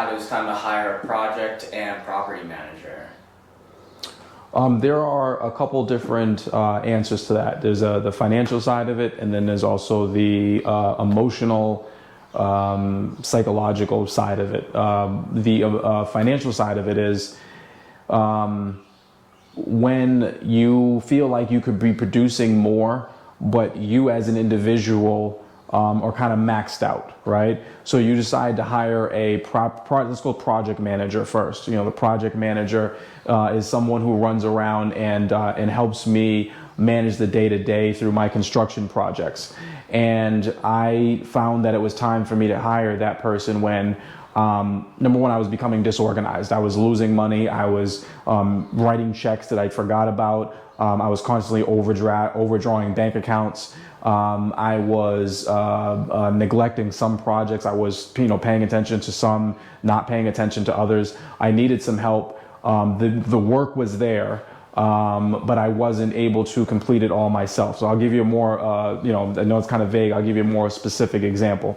decide it was time to hire a project and property manager? There are a couple different answers to that. There's the financial side of it, and then there's also the emotional, psychological side of it. The financial side of it is when you feel like you could be producing more, but you as an individual are kind of maxed out, right? So you decide to hire a let's go project manager first. You know, the project manager is someone who runs around and helps me manage the day-to-day through my construction projects. And I found that it was time for me to hire that person when number one, I was becoming disorganized. I was losing money. I was writing checks that I forgot about. I was constantly overdrawing bank accounts. I was neglecting some projects. I was, paying attention to some, not paying attention to others. I needed some help. The work was there, but I wasn't able to complete it all myself. So I'll give you a more, I know it's kind of vague. I'll give you a more specific example.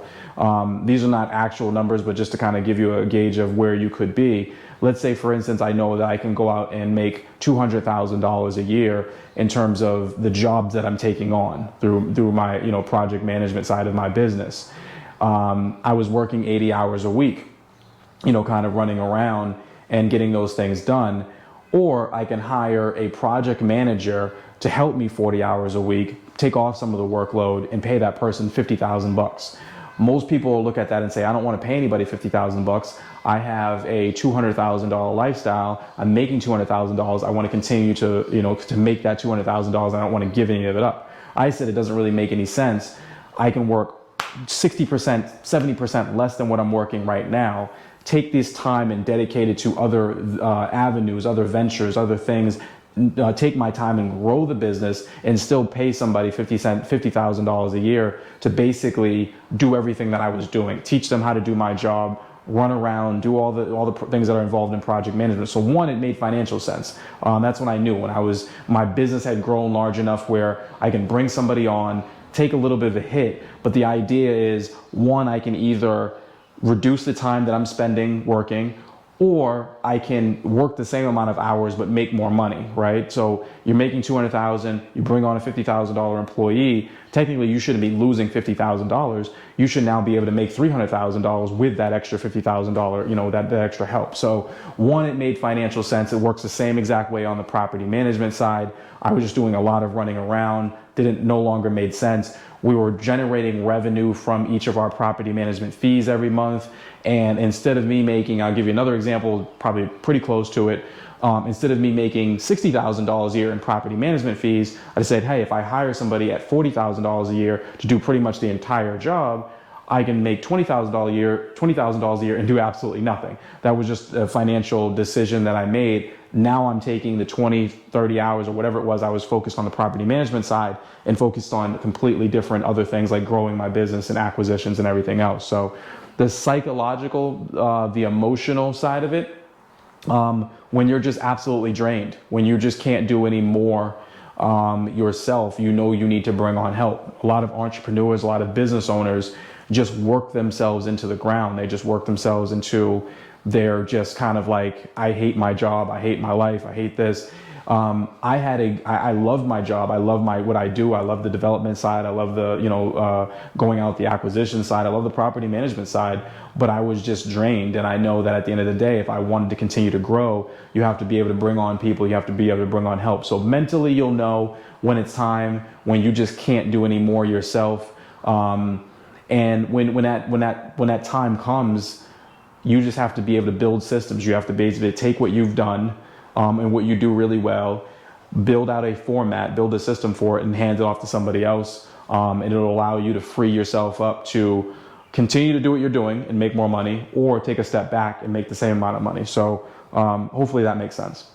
These are not actual numbers, but just to kind of give you a gauge of where you could be. Let's say, for instance, I know that I can go out and make $200,000 a year in terms of the jobs that I'm taking on through my, project management side of my business. I was working 80 hours a week, kind of running around and getting those things done. Or I can hire a project manager to help me 40 hours a week, take off some of the workload, and pay that person $50,000. Most people look at that and say, I don't want to pay anybody $50,000. I have a $200,000 lifestyle. I'm making $200,000. I want to continue to, to make that $200,000. I don't want to give any of it up. I said it doesn't really make any sense. I can work 60%, 70% less than what I'm working right now. Take this time and dedicate it to other avenues, other ventures, other things. Take my time and grow the business and still pay somebody $50,000 a year to basically do everything that I was doing. Teach them how to do my job, run around, do all the things that are involved in project management. So one, it made financial sense. That's when I knew my business had grown large enough where I can bring somebody on, take a little bit of a hit. But the idea is, one, I can either reduce the time that I'm spending working, or I can work the same amount of hours but make more money, right? So you're making $200,000, you bring on a $50,000 employee, technically you shouldn't be losing $50,000. You should now be able to make $300,000 with that extra $50,000, that extra help. So one, it made financial sense. It works the same exact way on the property management side. I was just doing a lot of running around, no longer made sense. We were generating revenue from each of our property management fees every month. And instead of me making, I'll give you another example, probably pretty close to it. Instead of me making $60,000 a year in property management fees, I said, hey, if I hire somebody at $40,000 a year to do pretty much the entire job, I can make $20,000 a year and do absolutely nothing. That was just a financial decision that I made. Now I'm taking the 20, 30 hours or whatever it was I was focused on the property management side and focused on completely different other things like growing my business and acquisitions and everything else. So the psychological, the emotional side of it, when you're just absolutely drained, when you just can't do any more yourself, you need to bring on help. A lot of entrepreneurs, a lot of business owners just work themselves into the ground. They just work themselves into they're just kind of like, I hate my job, I hate my life, I hate this. I loved my job. I love what I do. I love the development side. I love the, going out the acquisition side. I love the property management side, but I was just drained. And I know that at the end of the day, if I wanted to continue to grow, you have to be able to bring on people. You have to be able to bring on help. So mentally, you'll know when it's time, when you just can't do any more yourself. And when that time comes, you just have to be able to build systems. You have to basically take what you've done and what you do really well, build out a format, build a system for it, and hand it off to somebody else. And it'll allow you to free yourself up to continue to do what you're doing and make more money, or take a step back and make the same amount of money. So hopefully that makes sense.